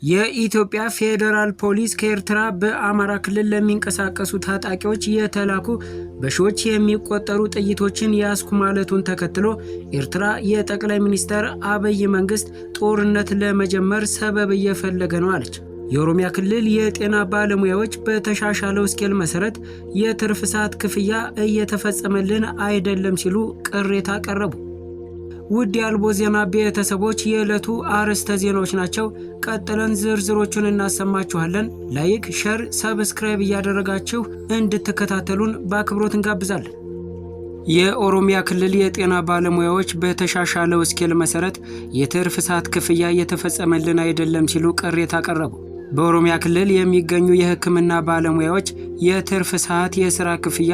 የኢትዮጵያ ፌዴራል ፖሊስ ከኤርትራ በአማራ ክልል ለሚንቀሳቀሱ ታጣቂዎች የተላኩ በሺዎች የሚቆጠሩ ጥይቶችን ያስኩ ማለቱን ተከትሎ ኤርትራ የጠቅላይ ሚኒስትር አብይ መንግስት ጦርነት ለመጀመር ሰበብ እየፈለገ ነው አለች። የኦሮሚያ ክልል የጤና ባለሙያዎች በተሻሻለው ስኬል መሰረት የትርፍ ሰዓት ክፍያ እየተፈጸመልን አይደለም ሲሉ ቅሬታ አቀረቡ። ውድ የአልቦ ዜና ቤተሰቦች የዕለቱ አርዕስተ ዜናዎች ናቸው። ቀጥለን ዝርዝሮቹን እናሰማችኋለን። ላይክ፣ ሼር፣ ሰብስክራይብ እያደረጋችሁ እንድትከታተሉን በአክብሮት እንጋብዛለን። የኦሮሚያ ክልል የጤና ባለሙያዎች በተሻሻለው ስኬል መሰረት የትርፍ ሰዓት ክፍያ እየተፈጸመልን አይደለም ሲሉ ቅሬታ አቀረቡ። በኦሮሚያ ክልል የሚገኙ የሕክምና ባለሙያዎች የትርፍ ሰዓት የሥራ ክፍያ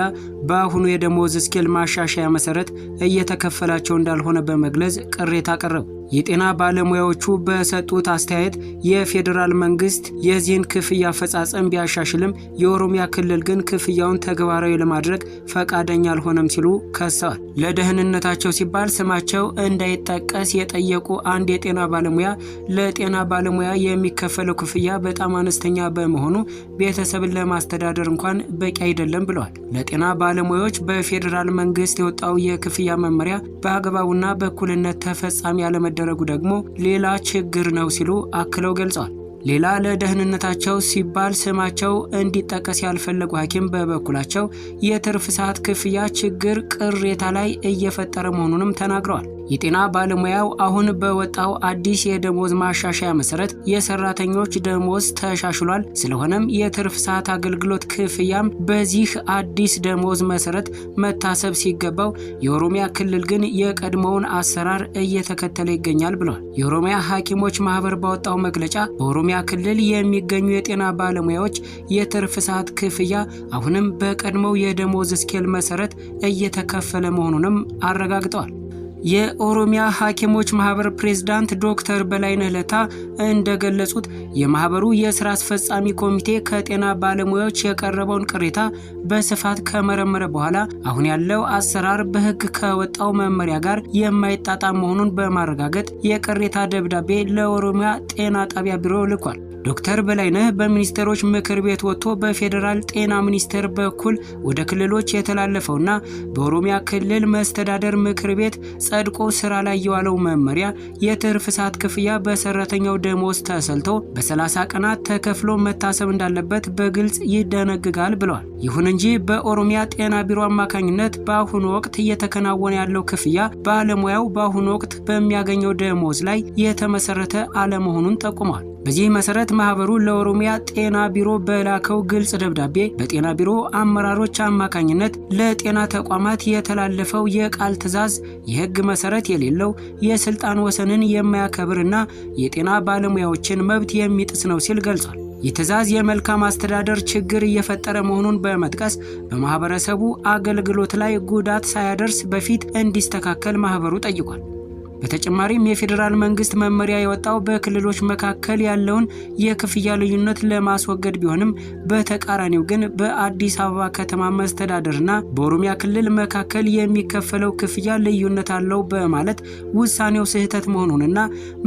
በአሁኑ የደሞዝ ስኬል ማሻሻያ መሰረት እየተከፈላቸው እንዳልሆነ በመግለጽ ቅሬታ አቀረቡ። የጤና ባለሙያዎቹ በሰጡት አስተያየት የፌዴራል መንግስት የዚህን ክፍያ አፈጻጸም ቢያሻሽልም የኦሮሚያ ክልል ግን ክፍያውን ተግባራዊ ለማድረግ ፈቃደኛ አልሆነም ሲሉ ከሰዋል። ለደህንነታቸው ሲባል ስማቸው እንዳይጠቀስ የጠየቁ አንድ የጤና ባለሙያ ለጤና ባለሙያ የሚከፈለው ክፍያ በጣም አነስተኛ በመሆኑ ቤተሰብን ለማስተዳደር እንኳን በቂ አይደለም ብለዋል። ለጤና ባለሙያዎች በፌዴራል መንግስት የወጣው የክፍያ መመሪያ በአግባቡና በእኩልነት ተፈጻሚ ያለመደረጉ ደግሞ ሌላ ችግር ነው ሲሉ አክለው ገልጸዋል። ሌላ ለደህንነታቸው ሲባል ስማቸው እንዲጠቀስ ያልፈለጉ ሐኪም በበኩላቸው የትርፍ ሰዓት ክፍያ ችግር ቅሬታ ላይ እየፈጠረ መሆኑንም ተናግረዋል። የጤና ባለሙያው አሁን በወጣው አዲስ የደሞዝ ማሻሻያ መሰረት የሰራተኞች ደሞዝ ተሻሽሏል። ስለሆነም የትርፍ ሰዓት አገልግሎት ክፍያም በዚህ አዲስ ደሞዝ መሰረት መታሰብ ሲገባው የኦሮሚያ ክልል ግን የቀድሞውን አሰራር እየተከተለ ይገኛል ብለዋል። የኦሮሚያ ሐኪሞች ማህበር ባወጣው መግለጫ በኦሮሚያ ክልል የሚገኙ የጤና ባለሙያዎች የትርፍ ሰዓት ክፍያ አሁንም በቀድሞው የደሞዝ ስኬል መሰረት እየተከፈለ መሆኑንም አረጋግጠዋል። የኦሮሚያ ሐኪሞች ማህበር ፕሬዝዳንት ዶክተር በላይነህ ለታ እንደገለጹት የማህበሩ የሥራ አስፈጻሚ ኮሚቴ ከጤና ባለሙያዎች የቀረበውን ቅሬታ በስፋት ከመረመረ በኋላ አሁን ያለው አሰራር በሕግ ከወጣው መመሪያ ጋር የማይጣጣም መሆኑን በማረጋገጥ የቅሬታ ደብዳቤ ለኦሮሚያ ጤና ጣቢያ ቢሮ ልኳል። ዶክተር በላይነህ በሚኒስትሮች ምክር ቤት ወጥቶ በፌዴራል ጤና ሚኒስቴር በኩል ወደ ክልሎች የተላለፈውና በኦሮሚያ ክልል መስተዳደር ምክር ቤት ጸድቆ ስራ ላይ የዋለው መመሪያ የትርፍ ሰዓት ክፍያ በሰራተኛው ደሞዝ ተሰልቶ በ30 ቀናት ተከፍሎ መታሰብ እንዳለበት በግልጽ ይደነግጋል ብለዋል። ይሁን እንጂ በኦሮሚያ ጤና ቢሮ አማካኝነት በአሁኑ ወቅት እየተከናወነ ያለው ክፍያ ባለሙያው በአሁኑ ወቅት በሚያገኘው ደሞዝ ላይ የተመሰረተ አለመሆኑን ጠቁሟል። በዚህ መሰረት ማህበሩ ለኦሮሚያ ጤና ቢሮ በላከው ግልጽ ደብዳቤ በጤና ቢሮ አመራሮች አማካኝነት ለጤና ተቋማት የተላለፈው የቃል ትዕዛዝ የህግ መሰረት የሌለው የስልጣን ወሰንን የማያከብርና የጤና ባለሙያዎችን መብት የሚጥስ ነው ሲል ገልጿል። ይህ ትዕዛዝ የመልካም አስተዳደር ችግር እየፈጠረ መሆኑን በመጥቀስ በማህበረሰቡ አገልግሎት ላይ ጉዳት ሳያደርስ በፊት እንዲስተካከል ማህበሩ ጠይቋል። በተጨማሪም የፌዴራል መንግስት መመሪያ የወጣው በክልሎች መካከል ያለውን የክፍያ ልዩነት ለማስወገድ ቢሆንም በተቃራኒው ግን በአዲስ አበባ ከተማ መስተዳደርና በኦሮሚያ ክልል መካከል የሚከፈለው ክፍያ ልዩነት አለው በማለት ውሳኔው ስህተት መሆኑንና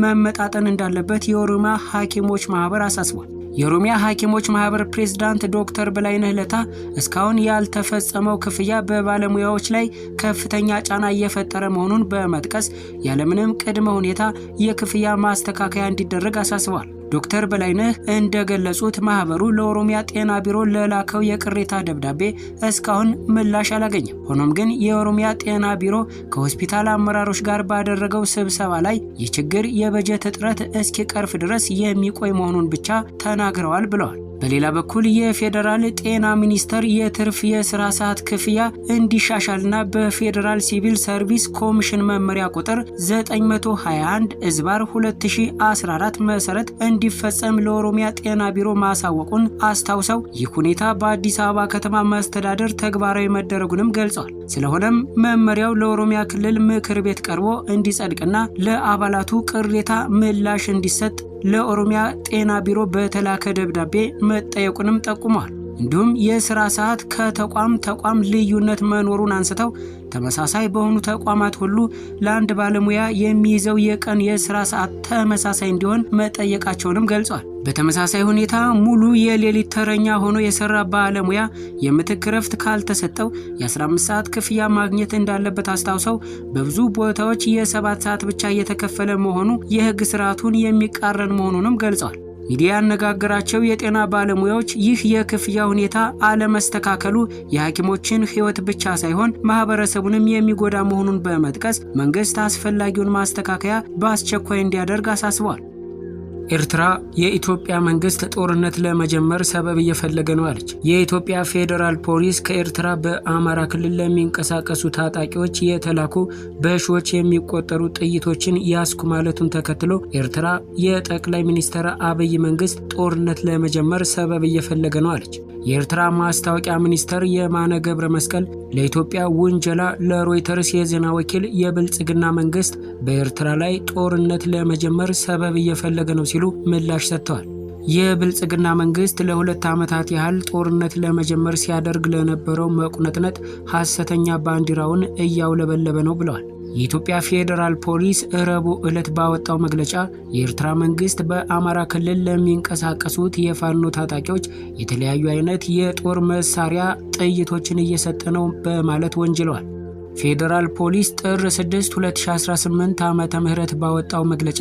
መመጣጠን እንዳለበት የኦሮሚያ ሐኪሞች ማህበር አሳስቧል። የኦሮሚያ ሐኪሞች ማህበር ፕሬዝዳንት ዶክተር በላይነህ ለታ እስካሁን ያልተፈጸመው ክፍያ በባለሙያዎች ላይ ከፍተኛ ጫና እየፈጠረ መሆኑን በመጥቀስ ያለምንም ቅድመ ሁኔታ የክፍያ ማስተካከያ እንዲደረግ አሳስበዋል። ዶክተር በላይነህ እንደገለጹት ማህበሩ ለኦሮሚያ ጤና ቢሮ ለላከው የቅሬታ ደብዳቤ እስካሁን ምላሽ አላገኘም። ሆኖም ግን የኦሮሚያ ጤና ቢሮ ከሆስፒታል አመራሮች ጋር ባደረገው ስብሰባ ላይ የችግር የበጀት እጥረት እስኪቀርፍ ድረስ የሚቆይ መሆኑን ብቻ ተናግረዋል ብለዋል። በሌላ በኩል የፌዴራል ጤና ሚኒስቴር የትርፍ የሥራ ሰዓት ክፍያ እንዲሻሻልና በፌዴራል ሲቪል ሰርቪስ ኮሚሽን መመሪያ ቁጥር 921/2014 መሰረት እንዲፈጸም ለኦሮሚያ ጤና ቢሮ ማሳወቁን አስታውሰው ይህ ሁኔታ በአዲስ አበባ ከተማ መስተዳደር ተግባራዊ መደረጉንም ገልጸዋል። ስለሆነም መመሪያው ለኦሮሚያ ክልል ምክር ቤት ቀርቦ እንዲጸድቅና ለአባላቱ ቅሬታ ምላሽ እንዲሰጥ ለኦሮሚያ ጤና ቢሮ በተላከ ደብዳቤ መጠየቁንም ጠቁሟል። እንዲሁም የስራ ሰዓት ከተቋም ተቋም ልዩነት መኖሩን አንስተው ተመሳሳይ በሆኑ ተቋማት ሁሉ ለአንድ ባለሙያ የሚይዘው የቀን የስራ ሰዓት ተመሳሳይ እንዲሆን መጠየቃቸውንም ገልጸዋል። በተመሳሳይ ሁኔታ ሙሉ የሌሊት ተረኛ ሆኖ የሰራ ባለሙያ የምትክ ረፍት ካልተሰጠው የ15 ሰዓት ክፍያ ማግኘት እንዳለበት አስታውሰው በብዙ ቦታዎች የ7 ሰዓት ብቻ እየተከፈለ መሆኑ የህግ ስርዓቱን የሚቃረን መሆኑንም ገልጸዋል። ሚዲያ ያነጋገራቸው የጤና ባለሙያዎች ይህ የክፍያ ሁኔታ አለመስተካከሉ የሐኪሞችን ህይወት ብቻ ሳይሆን ማህበረሰቡንም የሚጎዳ መሆኑን በመጥቀስ መንግስት አስፈላጊውን ማስተካከያ በአስቸኳይ እንዲያደርግ አሳስበዋል። ኤርትራ የኢትዮጵያ መንግስት ጦርነት ለመጀመር ሰበብ እየፈለገ ነው አለች። የኢትዮጵያ ፌዴራል ፖሊስ ከኤርትራ በአማራ ክልል ለሚንቀሳቀሱ ታጣቂዎች የተላኩ በሺዎች የሚቆጠሩ ጥይቶችን ያስኩ ማለቱን ተከትሎ ኤርትራ የጠቅላይ ሚኒስትር አብይ መንግስት ጦርነት ለመጀመር ሰበብ እየፈለገ ነው አለች። የኤርትራ ማስታወቂያ ሚኒስትር የማነ ገብረ መስቀል ለኢትዮጵያ ውንጀላ ለሮይተርስ የዜና ወኪል የብልጽግና መንግስት በኤርትራ ላይ ጦርነት ለመጀመር ሰበብ እየፈለገ ነው ሲሉ ምላሽ ሰጥተዋል። የብልጽግና መንግስት ለ2 ዓመታት ያህል ጦርነት ለመጀመር ሲያደርግ ለነበረው መቁነጥነጥ ሐሰተኛ ባንዲራውን እያውለበለበ ነው ብለዋል። የኢትዮጵያ ፌዴራል ፖሊስ ረቡዕ ዕለት ባወጣው መግለጫ የኤርትራ መንግስት በአማራ ክልል ለሚንቀሳቀሱት የፋኖ ታጣቂዎች የተለያዩ አይነት የጦር መሳሪያ ጥይቶችን እየሰጠ ነው በማለት ወንጅለዋል። ፌዴራል ፖሊስ ጥር 6 2018 ዓመተ ምህረት ባወጣው መግለጫ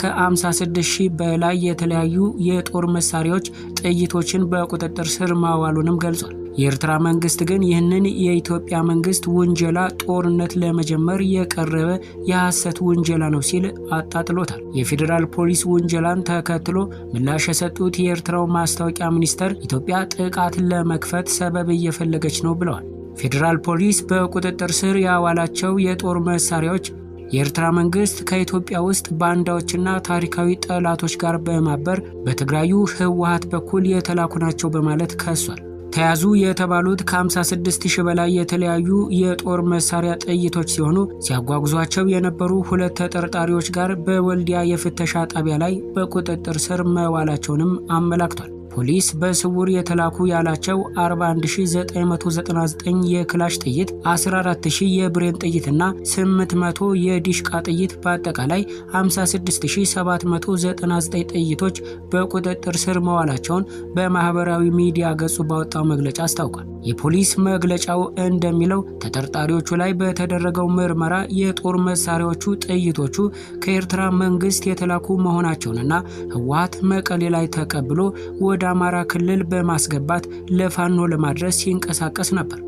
ከ56000 በላይ የተለያዩ የጦር መሳሪያዎች ጥይቶችን በቁጥጥር ስር ማዋሉንም ገልጿል። የኤርትራ መንግስት ግን ይህንን የኢትዮጵያ መንግስት ውንጀላ ጦርነት ለመጀመር የቀረበ የሐሰት ውንጀላ ነው ሲል አጣጥሎታል። የፌዴራል ፖሊስ ውንጀላን ተከትሎ ምላሽ የሰጡት የኤርትራው ማስታወቂያ ሚኒስትር ኢትዮጵያ ጥቃትን ለመክፈት ሰበብ እየፈለገች ነው ብለዋል። ፌዴራል ፖሊስ በቁጥጥር ስር ያዋላቸው የጦር መሳሪያዎች የኤርትራ መንግስት ከኢትዮጵያ ውስጥ ባንዳዎችና ታሪካዊ ጠላቶች ጋር በማበር በትግራዩ ህወሓት በኩል የተላኩ ናቸው በማለት ከሷል። ተያዙ የተባሉት ከ56000 በላይ የተለያዩ የጦር መሳሪያ ጥይቶች ሲሆኑ ሲያጓጉዟቸው የነበሩ 2 ተጠርጣሪዎች ጋር በወልዲያ የፍተሻ ጣቢያ ላይ በቁጥጥር ስር መዋላቸውንም አመላክቷል። ፖሊስ በስውር የተላኩ ያላቸው 41999 የክላሽ ጥይት፣ 14000 የብሬን ጥይትና 800 የዲሽቃ ጥይት በአጠቃላይ 56799 ጥይቶች በቁጥጥር ስር መዋላቸውን በማህበራዊ ሚዲያ ገጹ ባወጣው መግለጫ አስታውቋል። የፖሊስ መግለጫው እንደሚለው ተጠርጣሪዎቹ ላይ በተደረገው ምርመራ የጦር መሳሪያዎቹ ጥይቶቹ ከኤርትራ መንግስት የተላኩ መሆናቸውንና ህወሓት መቀሌ ላይ ተቀብሎ ወደ አማራ ክልል በማስገባት ለፋኖ ለማድረስ ሲንቀሳቀስ ነበር።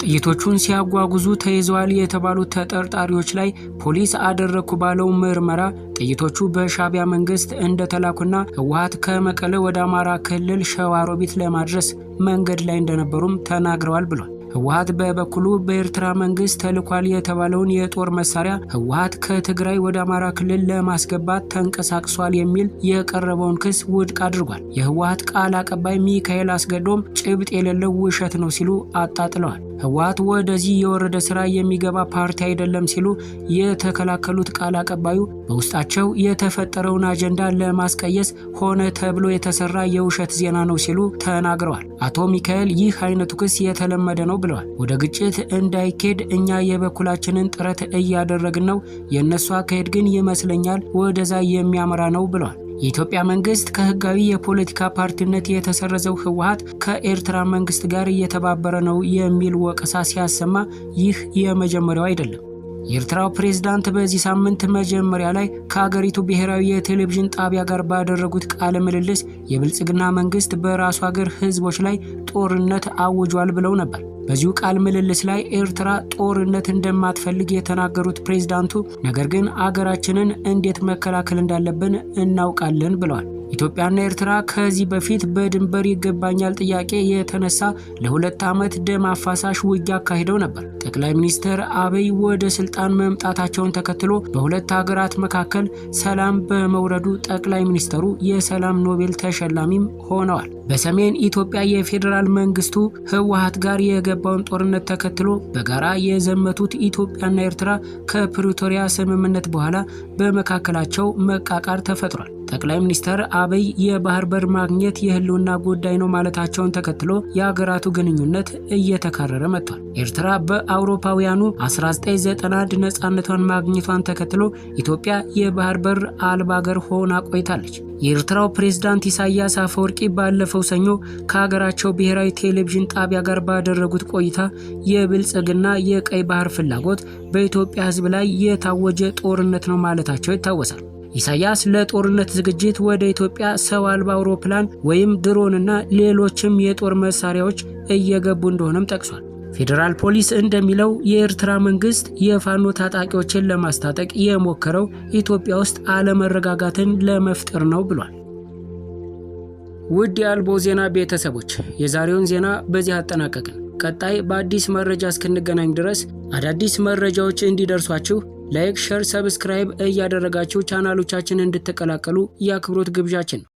ጥይቶቹን ሲያጓጉዙ ተይዘዋል የተባሉት ተጠርጣሪዎች ላይ ፖሊስ አደረኩ ባለው ምርመራ ጥይቶቹ በሻዕቢያ መንግስት እንደተላኩና ህወሓት ከመቀለ ወደ አማራ ክልል ሸዋሮቢት ለማድረስ መንገድ ላይ እንደነበሩም ተናግረዋል ብሏል። ህወሓት በበኩሉ በኤርትራ መንግስት ተልኳል የተባለውን የጦር መሳሪያ ህወሓት ከትግራይ ወደ አማራ ክልል ለማስገባት ተንቀሳቅሷል የሚል የቀረበውን ክስ ውድቅ አድርጓል። የህወሓት ቃል አቀባይ ሚካኤል አስገዶም ጭብጥ የሌለው ውሸት ነው ሲሉ አጣጥለዋል። ህወሓት ወደዚህ የወረደ ስራ የሚገባ ፓርቲ አይደለም ሲሉ የተከላከሉት ቃል አቀባዩ በውስጣቸው የተፈጠረውን አጀንዳ ለማስቀየስ ሆነ ተብሎ የተሰራ የውሸት ዜና ነው ሲሉ ተናግረዋል። አቶ ሚካኤል ይህ አይነቱ ክስ የተለመደ ነው ብለዋል። ወደ ግጭት እንዳይኬድ እኛ የበኩላችንን ጥረት እያደረግን ነው፣ የነሱ አካሄድ ግን ይመስለኛል ወደዛ የሚያመራ ነው ብለዋል። የኢትዮጵያ መንግስት ከህጋዊ የፖለቲካ ፓርቲነት የተሰረዘው ህወሓት ከኤርትራ መንግስት ጋር እየተባበረ ነው የሚል ወቀሳ ሲያሰማ ይህ የመጀመሪያው አይደለም። የኤርትራው ፕሬዝዳንት በዚህ ሳምንት መጀመሪያ ላይ ከሀገሪቱ ብሔራዊ የቴሌቪዥን ጣቢያ ጋር ባደረጉት ቃለ ምልልስ የብልጽግና መንግስት በራሱ ሀገር ህዝቦች ላይ ጦርነት አውጇል ብለው ነበር። በዚሁ ቃል ምልልስ ላይ ኤርትራ ጦርነት እንደማትፈልግ የተናገሩት ፕሬዝዳንቱ ነገር ግን አገራችንን እንዴት መከላከል እንዳለብን እናውቃለን ብለዋል። ኢትዮጵያና ኤርትራ ከዚህ በፊት በድንበር ይገባኛል ጥያቄ የተነሳ ለ2 ዓመት ደም አፋሳሽ ውጊያ አካሂደው ነበር። ጠቅላይ ሚኒስትር አብይ ወደ ስልጣን መምጣታቸውን ተከትሎ በሁለት ሀገራት መካከል ሰላም በመውረዱ ጠቅላይ ሚኒስትሩ የሰላም ኖቤል ተሸላሚም ሆነዋል። በሰሜን ኢትዮጵያ የፌዴራል መንግስቱ ህወሓት ጋር የገባውን ጦርነት ተከትሎ በጋራ የዘመቱት ኢትዮጵያና ኤርትራ ከፕሪቶሪያ ስምምነት በኋላ በመካከላቸው መቃቃር ተፈጥሯል። ጠቅላይ ሚኒስትር አብይ የባህር በር ማግኘት የህልውና ጉዳይ ነው ማለታቸውን ተከትሎ የሀገራቱ ግንኙነት እየተካረረ መጥቷል። ኤርትራ በአውሮፓውያኑ 1991 ነፃነቷን ማግኘቷን ተከትሎ ኢትዮጵያ የባህር በር አልባ ሀገር ሆና ቆይታለች። የኤርትራው ፕሬዝዳንት ኢሳያስ አፈወርቂ ባለፈው ሰኞ ከሀገራቸው ብሔራዊ ቴሌቪዥን ጣቢያ ጋር ባደረጉት ቆይታ የብልጽግና የቀይ ባህር ፍላጎት በኢትዮጵያ ሕዝብ ላይ የታወጀ ጦርነት ነው ማለታቸው ይታወሳል። ኢሳያስ ለጦርነት ዝግጅት ወደ ኢትዮጵያ ሰው አልባ አውሮፕላን ወይም ድሮንና ሌሎችም የጦር መሳሪያዎች እየገቡ እንደሆነም ጠቅሷል። ፌዴራል ፖሊስ እንደሚለው የኤርትራ መንግስት የፋኖ ታጣቂዎችን ለማስታጠቅ የሞከረው ኢትዮጵያ ውስጥ አለመረጋጋትን ለመፍጠር ነው ብሏል። ውድ የአልቦ ዜና ቤተሰቦች የዛሬውን ዜና በዚህ አጠናቀቅን። ቀጣይ በአዲስ መረጃ እስክንገናኝ ድረስ አዳዲስ መረጃዎች እንዲደርሷችሁ ላይክ፣ ሼር፣ ሰብስክራይብ እያደረጋችሁ ቻናሎቻችንን እንድትቀላቀሉ የአክብሮት ግብዣችን ነው።